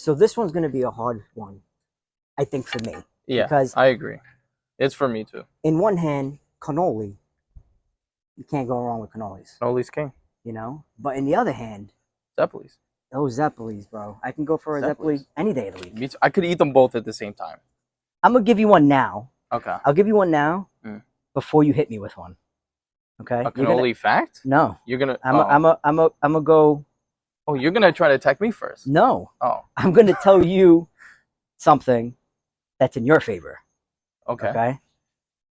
So this one's going to be a hard one, I think, for me. Yeah, because I agree. It's for me too. In one hand, cannoli, you can't go wrong with cannolis. Cannoli's king. You know? But in the other hand, Zeppoles. Those Zeppoles, bro. I can go for a Zeppole any day of the week. Me too. I could eat them both at the same time. I'm going to give you one now. Okay. I'll give you one now before you hit me with one. Okay? A cannoli fact? No. You're going to... I'm going to go... Oh, you're going to try to attack me first? No. Oh. I'm going to tell you something that's in your favor. Okay. Okay?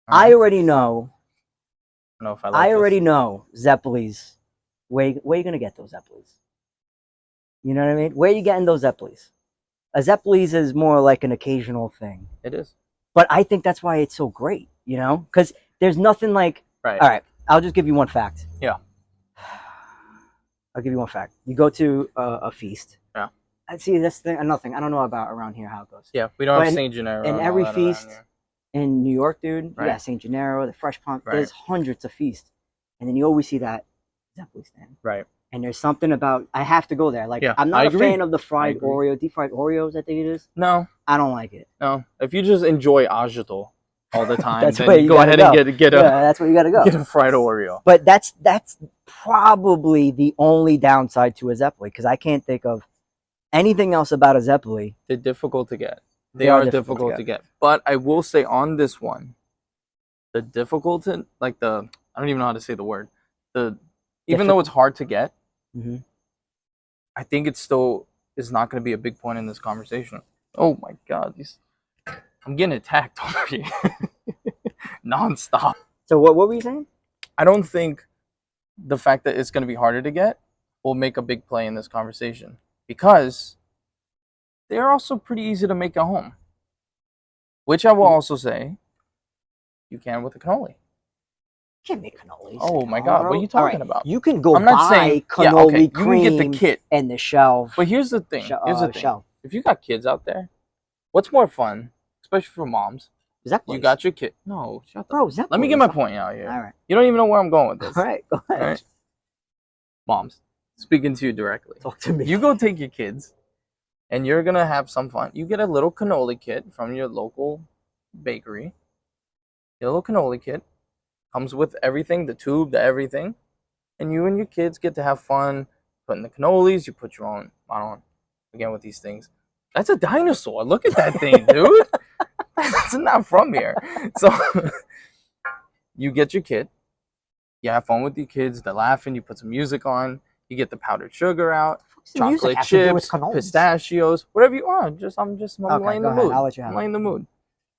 I already know... I don't know if I like I already know Zeppoles. Where are you going to get those Zeppoles? You know what I mean? Where are you getting those Zeppoles? A Zeppoles is more like an occasional thing. It is. But I think that's why it's so great, you know? Because there's nothing like... Right. All right, I'll just give you one fact. Yeah. I'll give you one fact. You go to a feast. Yeah. I see this thing, another thing. I don't know about around here how it goes. Yeah, we don't have St. Gennaro. In every feast in New York, dude, right. You got St. Gennaro, the Fresh Pond. Right. There's hundreds of feasts. And then you always see that Zeppole stand. Right. And there's something about... I have to go there. Like, yeah, I'm not a fan of the fried Oreo, deep fried Oreos, I think it is. No. I don't like it. No. If you just enjoy agitol all the time, that's then you go ahead and get a... Yeah, that's where you got to go. Get a fried Oreo. But that's probably the only downside to a Zeppole, because I can't think of anything else about a Zeppole. They're difficult to get. They are difficult to get. But I will say on this one, the difficulty, like the... I don't even know how to say the word. Even though it's hard to get, I think it still is not going to be a big point in this conversation. Oh my God, I'm getting attacked already, nonstop. So what were you saying? I don't think the fact that it's going to be harder to get will make a big play in this conversation because they're also pretty easy to make at home, which I will also say you can with a cannoli. You can't make cannolis. Oh my God, what are you talking about? You can go buy cannoli cream you can get the kit and the shelf. But here's the thing. If you got kids out there, what's more fun, especially for moms? Zeppoles. You got your kid. No, shut up. Bro, Zeppoles. Let me get my point out here. All right. You don't even know where I'm going with this. All right, go ahead. All right. Moms, speaking to you directly. Talk to me. You go take your kids, and you're going to have some fun. You get a little cannoli kit from your local bakery. Get a little cannoli kit. Comes with everything, the tube, the everything. And you and your kids get to have fun putting the cannolis. You put your own, I don't know, again with these things. That's a dinosaur. Look at that thing, dude. That's not from here. So you get your kit. You have fun with your kids. They're laughing. You put some music on. You get the powdered sugar out. Chocolate chips, pistachios, whatever you want. I'm laying the mood. I'll let you have I'm laying the mood.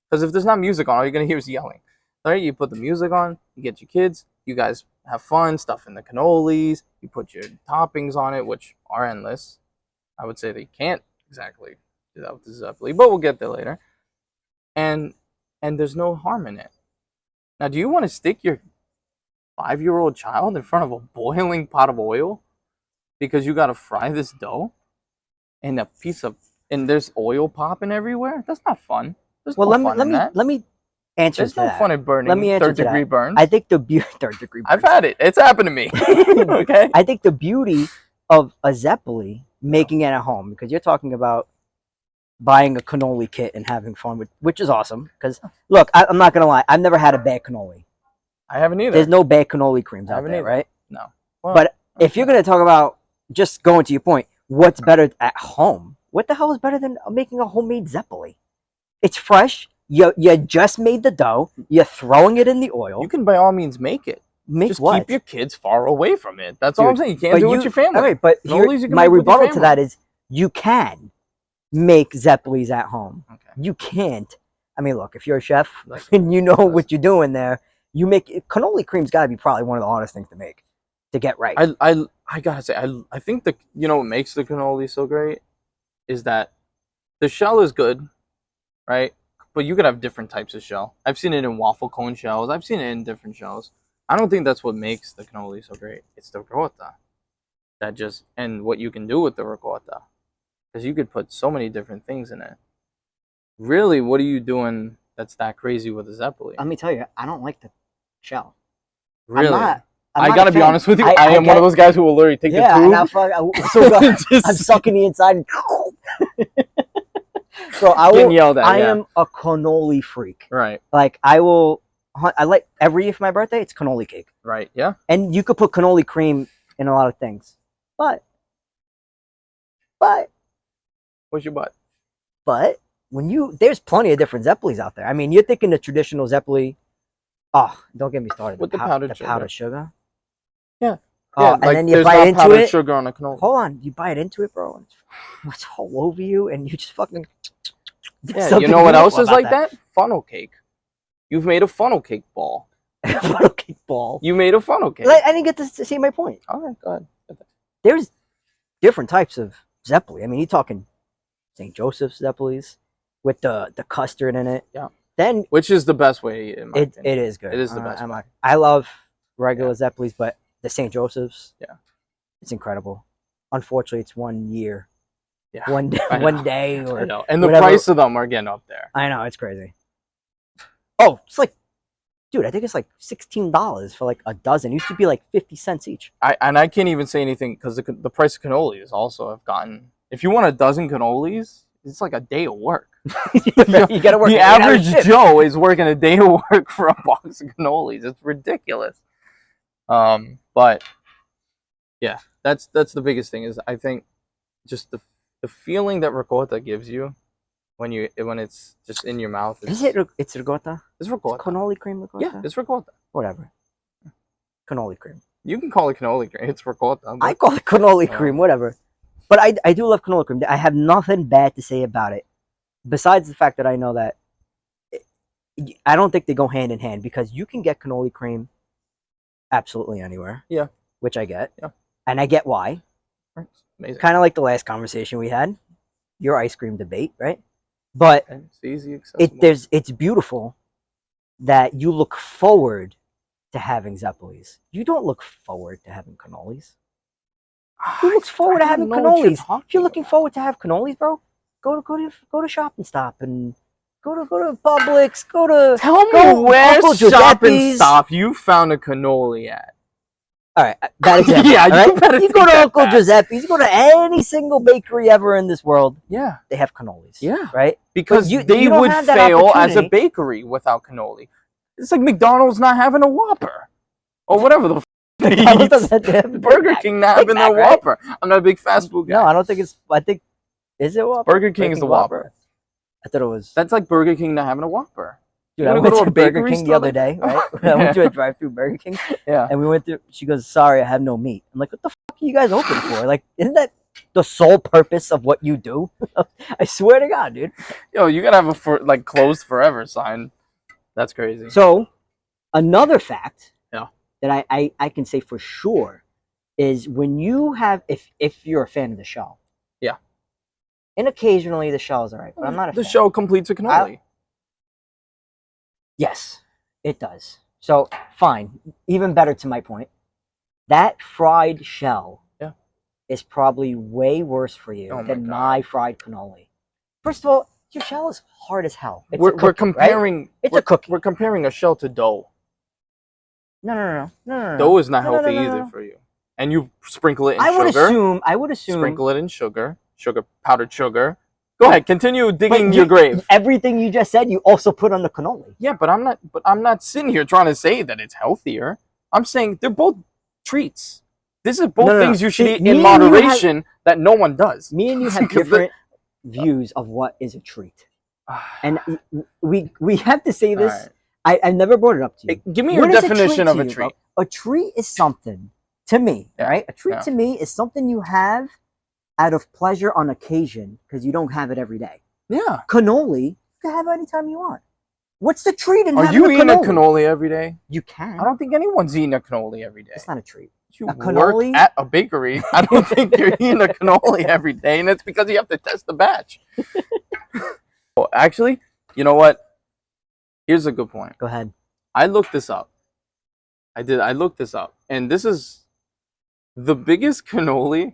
Because if there's not music on, all you're going to hear is yelling. All right, you put the music on, you get your kids, you guys have fun, stuff in the cannolis, you put your toppings on it, which are endless. I would say they can't exactly do that with the Zeppole, but we'll get there later. And there's no harm in it. Now, do you want to stick your 5-year-old child in front of a boiling pot of oil because you got to fry this dough and there's oil popping everywhere? That's not fun. There's no fun in that. Let me answer There's no fun in burning. Let me answer third-degree burns. I think the beauty... Third-degree burns. I've had it. It's happened to me. Okay? I think the beauty of a Zeppole, making it at home, because you're talking about buying a cannoli kit and having fun, which is awesome. Because, look, I'm not going to lie. I've never had a bad cannoli. I haven't either. There's no bad cannoli creams out there, right? No. Well, but if you're going to talk about, just going to your point, what's better at home, what the hell is better than making a homemade Zeppole? It's fresh. You just made the dough. You're throwing it in the oil. You can by all means make it. Just keep your kids far away from it. That's all I'm saying. You can't do it with your family. All right, but my rebuttal to that is you can make Zeppoles at home. Okay. You can't. I mean, look, if you're a chef and you know what you're doing there, you make cannoli cream's got to be probably one of the hardest things to make, to get right. I gotta say, I think what makes the cannoli so great is that the shell is good, right? But you could have different types of shell. I've seen it in waffle cone shells. I've seen it in different shells. I don't think that's what makes the cannoli so great. It's the ricotta. And what you can do with the ricotta. Because you could put so many different things in it. Really, what are you doing that's that crazy with a Zeppole? Let me tell you, I don't like the shell. Really? I gotta be honest with you. I am one of those guys who will literally take the tube. I'm sucking the inside. And Bro, Getting yelled at, I yeah. am a cannoli freak. Right. Like I like every year for my birthday, it's cannoli cake. Right. Yeah. And you could put cannoli cream in a lot of things. But What's your butt? when there's plenty of different Zeppoles out there. I mean, you're thinking the traditional Zeppole. Oh, don't get me started. With the powdered sugar. Yeah. Yeah, Oh, and like then you there's bite not into powdered it. sugar on a cannoli. Hold on, you bite into it, bro. It's all over you, and you just fucking. Yeah, you know what else is like that? Funnel cake. You've made a funnel cake ball. Funnel cake ball. You made a funnel cake. Like, I didn't get to see my point. All right, go ahead. There's different types of Zeppole. I mean, you're talking St. Joseph's Zeppoles with the custard in it. Yeah. Then which is the best way to eat it, in my opinion. It is good. It is the best way. I love regular Zeppoles, but the St. Joseph's, yeah, it's incredible. Unfortunately, it's 1 year. Yeah. One day or I know. And the whatever. price of them are getting up there. I know, it's crazy. Oh, it's like, dude, I think it's like $16 for like a dozen. It used to be like 50 cents each. I can't even say anything because the price of cannolis also have gotten. If you want a dozen cannolis, it's like a day of work. You gotta work. The average Joe is working a day of work for a box of cannolis. It's ridiculous. But yeah, that's the biggest thing is I think just the feeling that ricotta gives you when it's just in your mouth. Is it? It's ricotta. It's ricotta. It's cannoli cream ricotta. Yeah, it's ricotta. Whatever. Cannoli cream. You can call it cannoli cream. It's ricotta. I call it cannoli cream. Whatever. But I do love cannoli cream. I have nothing bad to say about it, besides the fact that I know that I don't think they go hand in hand because you can get cannoli cream absolutely anywhere. Yeah. Which I get. Yeah. And I get why. Right. Amazing. Kind of like the last conversation we had, your ice cream debate, right? But it's easy, accessible. It's beautiful that you look forward to having Zeppoles. You don't look forward to having cannolis. Who looks forward to having cannolis? If you're looking forward to have cannolis, bro, go to Shop and Stop and go to Publix. Tell me where Shop and Stop you found a cannoli at. All right, bad example. Yeah, right? You go to Uncle Giuseppe's. You go to any single bakery ever in this world. Yeah, they have cannolis. Yeah, right. Because they would fail as a bakery without cannoli. It's like McDonald's not having a Whopper or whatever the. Burger King not having their Whopper. I'm not a big fast food guy. No, I don't think it's. I think is it Whopper? Burger King is the Whopper. I thought it was. That's like Burger King not having a Whopper. Dude, I went to Burger King the other day, right? I went to a drive-through Burger King. Yeah. And we went through. She goes, "Sorry, I have no meat." I'm like, "What the fuck are you guys open for? Like, isn't that the sole purpose of what you do?" I swear to God, dude. Yo, you gotta have a closed forever sign. That's crazy. So, another fact that I can say for sure is when you have, if you're a fan of the show. Yeah. And occasionally the shell's all right, but I'm not a fan. The show completes a cannoli. Yes, it does. So, fine. Even better to my point. That fried shell is probably way worse for you than my fried cannoli. First of all, your shell is hard as hell. We're comparing. Right? It's a cookie. We're comparing a shell to dough. No. Dough is not healthy either for you. And you sprinkle it in sugar. I would assume. Sprinkle it in sugar, powdered sugar. Go ahead, continue digging your grave. Everything you just said, you also put on the cannoli. Yeah, but I'm not sitting here trying to say that it's healthier. I'm saying they're both treats. This is both things you should eat in moderation that no one does. Me and you have different views of what is a treat. And we have to say this. Right. I never brought it up to you. Give me your definition of a treat. A treat is something, to me, right? A treat to me is something you have out of pleasure on occasion because you don't have it every day. Yeah. Cannoli, you can have it anytime you want. What's the treat in having a cannoli? Are you eating a cannoli every day? You can. I don't think anyone's eating a cannoli every day. It's not a treat. You work at a bakery. I don't think you're eating a cannoli every day, and it's because you have to test the batch. Well, actually, you know what? Here's a good point. Go ahead. I looked this up. I looked this up, and this is the biggest cannoli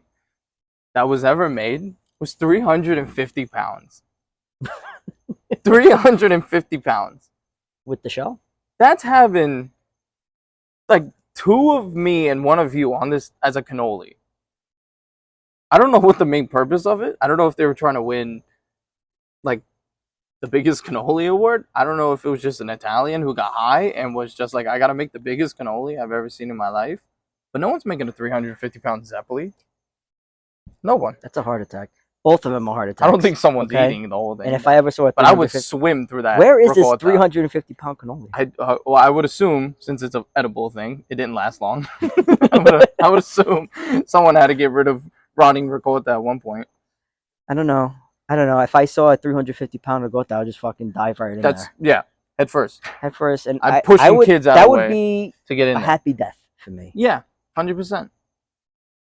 that was ever made was 350 pounds. 350 pounds. With the shell? That's having like 2 of me and 1 of you on this as a cannoli. I don't know what the main purpose of it. I don't know if they were trying to win like the biggest cannoli award. I don't know if it was just an Italian who got high and was just like, I gotta make the biggest cannoli I've ever seen in my life. But no one's making a 350-pound Zeppole. No one. That's a heart attack. Both of them are heart attacks. I don't think someone's eating the whole thing. And if I ever saw a 350, but I would swim through that. Where is this 350-pound cannoli? Well, I would assume, since it's an edible thing, it didn't last long. I would assume someone had to get rid of rotting ricotta at one point. I don't know. If I saw a 350-pound ricotta, I would just fucking dive right in there. Yeah, head first. And I'd push kids out of the way. That would be to get in a happy death for me. Yeah, 100%.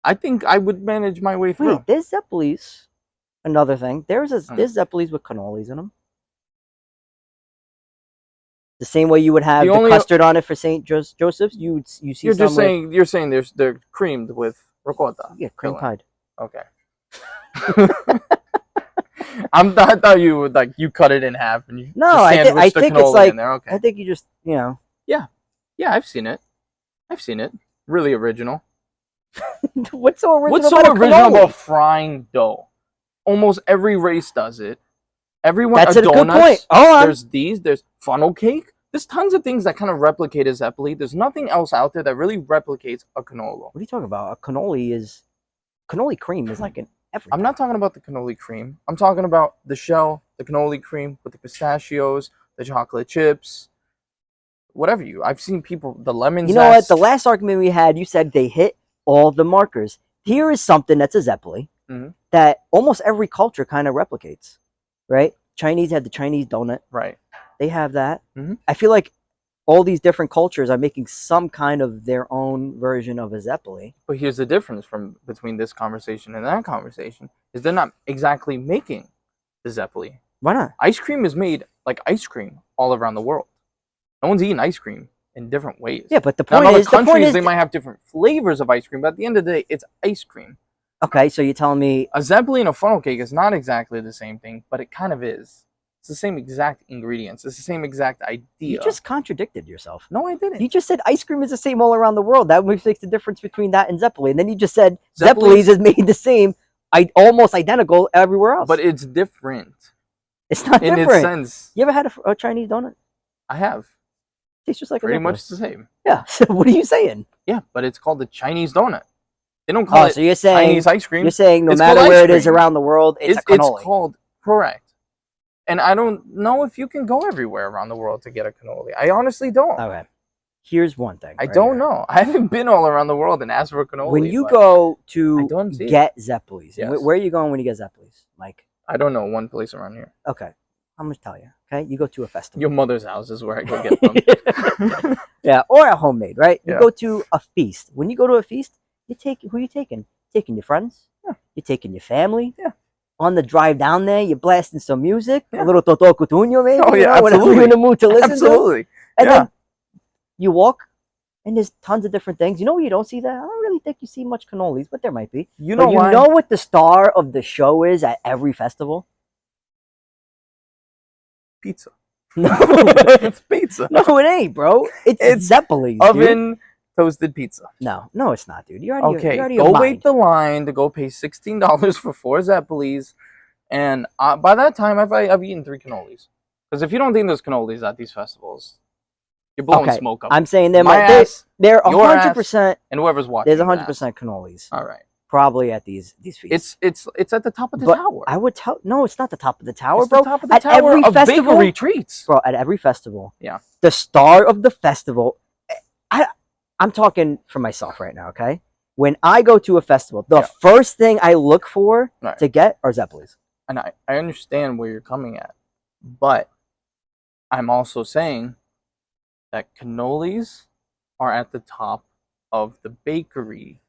I think I would manage my way through. Wait, there's Zeppoles. Another thing, there's Zeppoles with cannolis in them. The same way you would have the custard on it for St. Joseph's, you see. You're saying they're creamed with ricotta. Yeah, cream pie. Okay. I thought you would you cut it in half and you I think it's like in there. Okay. I think you just Yeah, I've seen it. Really original. What's so original? What's so original about frying dough? Almost every race does it. Everyone. That's a good point. There's funnel cake. There's tons of things that kind of replicate a Zeppole. There's nothing else out there that really replicates a cannoli. What are you talking about? Cannoli cream is like an everything. I'm not talking about the cannoli cream. I'm talking about the shell, the cannoli cream with the pistachios, the chocolate chips, whatever I've seen people, the lemon zest. You know what? The last argument we had, you said they hit all the markers. Here is something that's a Zeppole that almost every culture kind of replicates, right? Chinese had the Chinese donut. Right. They have that. I feel like all these different cultures are making some kind of their own version of a Zeppole. But here's the difference between this conversation and that conversation is they're not exactly making the Zeppole. Why not? Ice cream is made like ice cream all around the world. No one's eating ice cream in different ways. Yeah, but the point is, they might have different flavors of ice cream, but at the end of the day, it's ice cream. Okay, so you're telling me a Zeppole and a funnel cake is not exactly the same thing, but it kind of is. It's the same exact ingredients. It's the same exact idea. You just contradicted yourself. No, I didn't. You just said ice cream is the same all around the world. That makes the difference between that and Zeppole. And then you just said Zeppoles is made the same, almost identical everywhere else. But it's different. It's not different. In its sense. You ever had a Chinese donut? I have. Tastes just like pretty much the same. Yeah. So what are you saying? Yeah, but it's called the Chinese donut. They don't call it so you're saying, Chinese ice cream. You're saying no matter where it is around the world, it's a cannoli. It's called, correct. And I don't know if you can go everywhere around the world to get a cannoli. I honestly don't. Okay. Here's one thing. I don't know. I haven't been all around the world and asked for a cannoli. When you go to get Zeppoles, where are you going when you get Zeppoles, Mike? I don't know. One place around here. Okay. I'm going to tell you. Okay. You go to a festival. Your mother's house is where I go get them. Yeah. Or a homemade, right? You go to a feast. When you go to a feast, who are you taking? Taking your friends? Yeah. You're taking your family? Yeah. On the drive down there, you're blasting some music, a little Toto Coutinho maybe, whatever you're in the mood to listen to. And then you walk, and there's tons of different things. You know where you don't see that? I don't really think you see much cannolis, but there might be. You know why? You know what the star of the show is at every festival? Pizza. No, it's pizza. No, it ain't, bro. It's Zeppoles, oven toasted pizza. No, it's not, dude. You're already go wait the line to go pay $16 for 4 Zeppoles, and by that time I've eaten 3 cannolis. Because if you don't think there's cannolis at these festivals, you're blowing smoke up. I'm saying they're 100%, and whoever's watching. There's 100% cannolis. All right. Probably at these feasts. It's at the top of the tower. I would tell no, it's not the top of the tower, it's bro. The top of the at tower every of festival, bakery treats, bro. At every festival, yeah. The star of the festival. I'm talking for myself right now, okay? When I go to a festival, the first thing I look for to get are Zeppoles. And I understand where you're coming at, but I'm also saying that cannolis are at the top of the bakery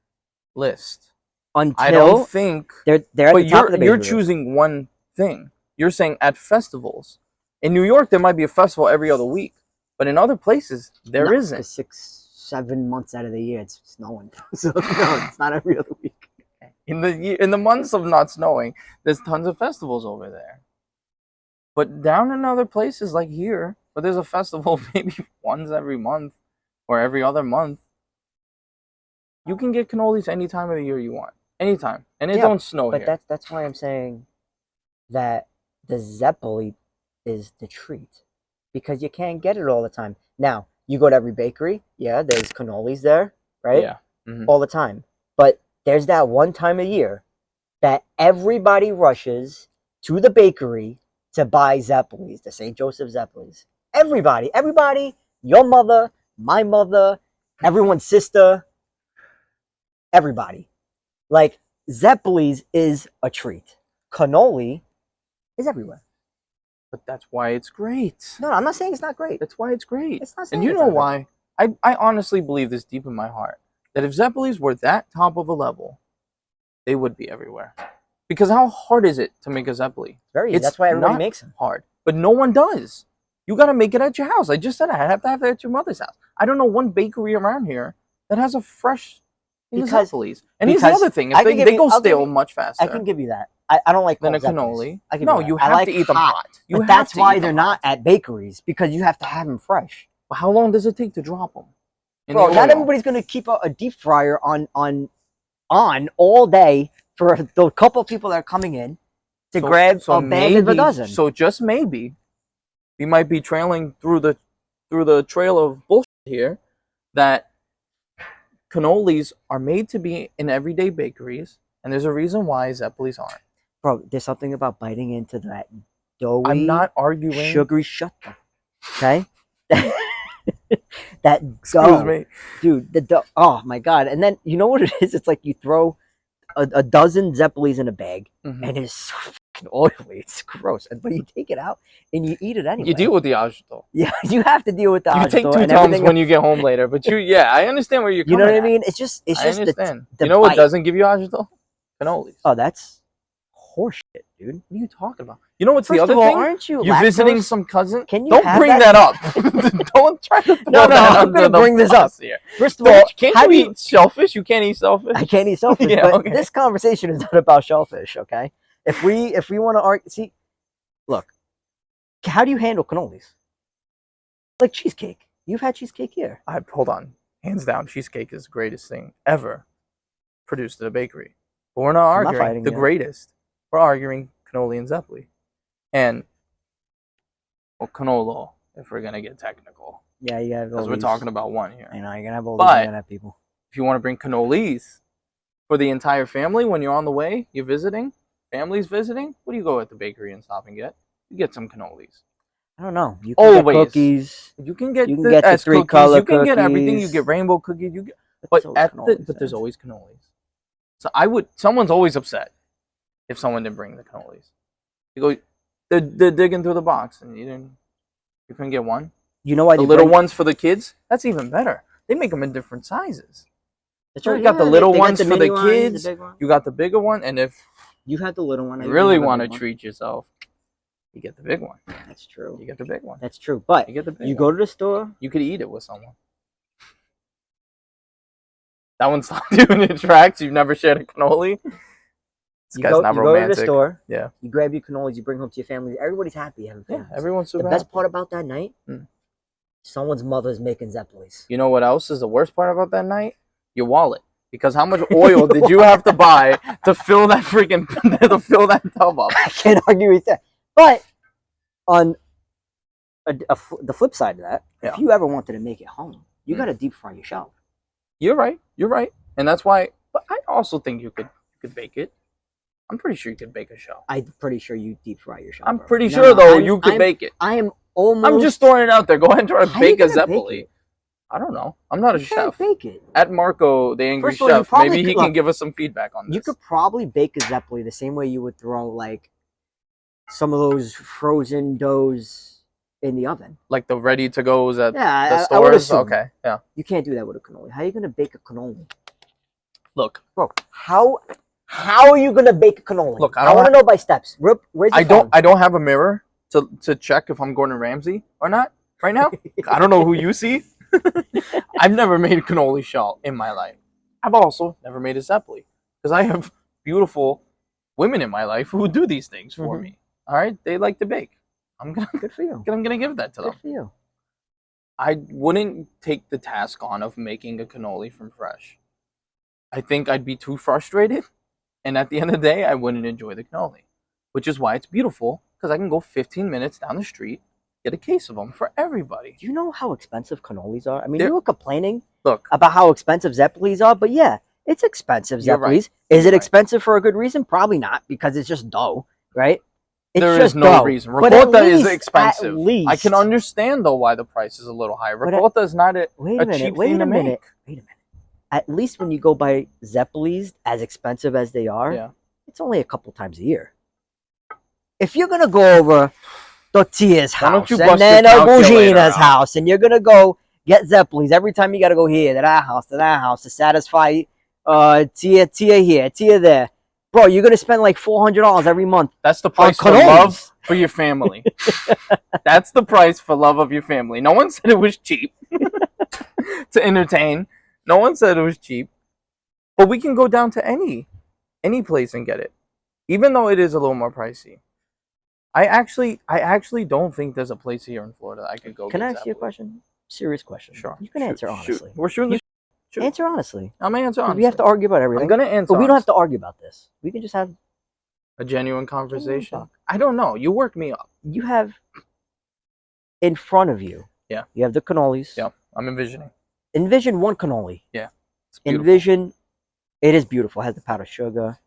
list. Until I don't think they're at the top of the bakery you're list. choosing one thing. You're saying at festivals. In New York, there might be a festival every other week, but in other places, there isn't. 6-7 months out of the year, it's snowing, so no, it's not every other week. In the months of not snowing, there's tons of festivals over there. But down in other places like here, where there's a festival maybe once every month or every other month, you can get cannolis any time of the year you want. Anytime. And it Yeah, don't snow but here. that's why I'm saying that the Zeppole is the treat because you can't get it all the time. Now, you go to every bakery, yeah, there's cannolis there, right? Yeah. Mm-hmm. All the time. But there's that one time a year that everybody rushes to the bakery to buy Zeppoles, the St. Joseph Zeppoles. Everybody, your mother, my mother, everyone's sister, everybody. Like, Zeppoles is a treat. Cannoli is everywhere. But that's why it's great. No, I'm not saying it's not great. That's why it's great. It's not And saying you it's know not great. why? I honestly believe this deep in my heart that if Zeppoles were that top of a level, they would be everywhere. Because how hard is it to make a Zeppole? It's very easy. It's That's why everybody not makes them. hard, but no one does. You got to make it at your house. I just said I have to have it at your mother's house. I don't know one bakery around here that has a fresh Zeppoles. And here's the other thing: if they go stale much faster. I can give you that. I don't like than a Zeppoles. cannoli. No, you have to eat them hot. But that's why they're not at bakeries because you have to have them fresh. Well, how long does it take to drop them? Bro, not everybody's gonna keep a deep fryer on all day for the couple of people that are coming in to grab a bag of a dozen. So just maybe, we might be trailing through the trail of bullshit here that cannolis are made to be in everyday bakeries, and there's a reason why Zeppoles aren't. Bro, there's something about biting into that doughy, I'm not arguing. Sugary shut up. Okay? That Excuse dough, me. dude, the dough. Oh my god! And then you know what it is? It's like you throw a dozen Zeppoles in a bag, and it's so fucking oily. It's gross. But you take it out and you eat it anyway. You deal with the agito. Yeah, you have to deal with the agito. You take 2 Tums when you get home later. But I understand where you're coming. You know what I mean? It's just I understand. The you know what bite. doesn't give you agito? Cannolis. Oh, that's horseshit, dude. What are you talking about? You know what's First the other of all, thing? Aren't you visiting some cousin? Can you don't bring that up. Don't try to. No, I'm gonna bring this up. Here. First of all, can't you eat shellfish? You can't eat shellfish. I can't eat shellfish. But this conversation is not about shellfish, okay? If we want to argue, see, look, how do you handle cannolis? Like cheesecake. You've had cheesecake here. Hold on. Hands down, cheesecake is the greatest thing ever produced at a bakery. But we're not arguing the greatest. We're arguing cannoli and Zeppole. And, well, cannolo, if we're going to get technical. Yeah, you have because we're talking about one here. I know, you're going to have all these internet people. If you want to bring cannolis for the entire family when you're on the way, you're visiting, family's visiting, what do you go at the bakery and stop and get? You get some cannolis. I don't know. You can get cookies. You can get the 3 color cookies. You can get everything. You get rainbow cookies. But there's always cannolis. So someone's always upset if someone didn't bring the cannolis. You go, they're digging through the box and you couldn't get one. You know why the little ones for the kids? That's even better. They make them in different sizes. That's right. You got the little ones for the kids. You got the bigger one, and if you have the little one, you really want to treat yourself, you get the big one. That's true. You get the big one. That's true. But you get the big you go to the store. You could eat it with someone. That one stopped you in your tracks. You've never shared a cannoli. This guy's not romantic. You go to the store. Yeah. You grab your cannolis. You bring home to your family. Everybody's happy having families. Yeah, everyone's super happy. The best part about that night, someone's mother's making Zeppoles. You know what else is the worst part about that night? Your wallet. Because how much oil did you have to buy to fill that freaking tub up? I can't argue with that. But on the flip side of that, if you ever wanted to make it home, you got to deep fry yourself. You're right, and that's why. But I also think you could bake it. I'm pretty sure you could bake a shell. I'm pretty sure you deep fry your shell. I'm pretty sure you could bake it. I am almost. I'm just throwing it out there. Go ahead and try to bake a Zeppole. I don't know. I'm not a chef. Bake it. At Marco, the Angry Chef, maybe he can give us some feedback on this. You could probably bake a Zeppole the same way you would throw like some of those frozen doughs in the oven, like the ready to goes at the stores. Okay, yeah. You can't do that with a cannoli. How are you gonna bake a cannoli? Look, bro. How are you gonna bake a cannoli? Look, I want to know by steps. Where's I don't have a mirror to check if I'm Gordon Ramsay or not right now. I don't know who you see. I've never made a cannoli shell in my life. I've also never made a Zeppole because I have beautiful women in my life who do these things for me. All right, they like to bake. Good for you. I'm gonna give that to them. Good for you. I wouldn't take the task on of making a cannoli from fresh. I think I'd be too frustrated And at the end of the day, I wouldn't enjoy the cannoli, which is why it's beautiful, because I can go 15 minutes down the street, get a case of them for everybody. Do you know how expensive cannolis are? I mean, They're- you were complaining Look, about how expensive Zeppoles are, but yeah, it's expensive, You're Zeppoles. right. Is You're it right. expensive for a good reason? Probably not, because it's just dough, right? It's there just is no dough. reason. But at Ricotta is least- expensive. At least. I can understand, though, why the price is a little higher. But Ricotta is not a Wait a minute, cheap wait thing a to minute, make. wait a minute. At least when you go buy Zeppoles, as expensive as they are, Yeah. it's only a couple times a year. If you're gonna go over Tortilla's Why don't house you and bust then your calculator Bugina's out? house, and you're gonna go get Zeppoles every time you gotta go here to that house to satisfy Tia here, Tia there, bro, you're gonna spend like $400 every month. That's the price for cannolis. love for your family. That's the price for love of your family. No one said it was cheap to entertain. No one said it was cheap. But we can go down to any place and get it, even though it is a little more pricey. I actually don't think there's a place here in Florida I could go. Can get I ask you a Zeppole. question? Serious question. Sure. You can answer honestly. Shoot. We're shooting. Shoot. Answer honestly. I'm gonna answer honestly. We have to argue about everything. I'm gonna answer. But we don't have honestly. to argue about this. We can just have A genuine conversation. talk. I don't know. You work me up. You have in front of you. Yeah. You have the cannolis. Yeah. I'm envisioning. Envision one cannoli. Yeah. It's beautiful. Envision. It is beautiful. It has the powdered sugar.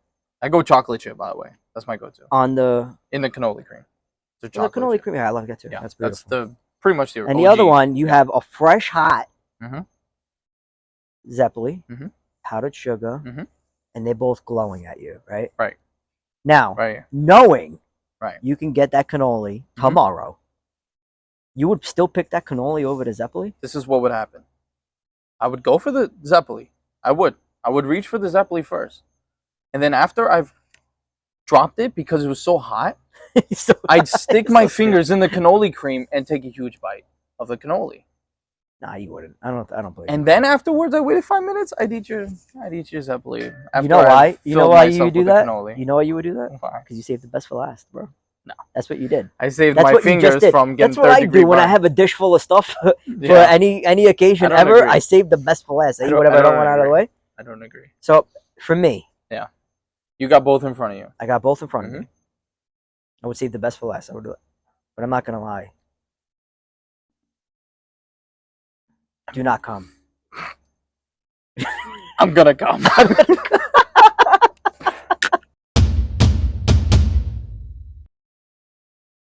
I go chocolate chip, by the way. That's my go-to. On the In the cannoli cream. It's a the chocolate cannoli chip. cream. Yeah, I love that too. Yeah, That's beautiful. that's pretty much the and the OG. other one, you Yeah. have a fresh hot Mhm. Zeppole, Mhm. powdered sugar, Mhm. and they're both glowing at you, right? Right. Now, Right. knowing Right. you can get that cannoli tomorrow, you would still pick that cannoli over the Zeppole? This is what would happen. I would go for the Zeppole. I would reach for the Zeppole first. And then after I've dropped it because it was so hot, So- I'd stick my so- fingers in the cannoli cream and take a huge bite of the cannoli. Nah, you wouldn't. I don't believe And you. then afterwards, I waited 5 minutes. I'd eat your Zeppole. You know why? You know why you do that? Cannoli. You know why you would do that? Why? Because you saved the best for last, bro. No. That's what you did. I saved That's my what you just fingers did. from getting That's what third I degree do when I burn. have a dish full of stuff for Yeah. any occasion I don't ever. agree. I save the best for last. I eat don't- whatever I I don't don't want out of the agree. way. I don't agree. So for me, You got both in front of you. I got both in front of Mhm. me. I would save the best for last. I would do it, but I'm not gonna lie. Do not come. I'm gonna come.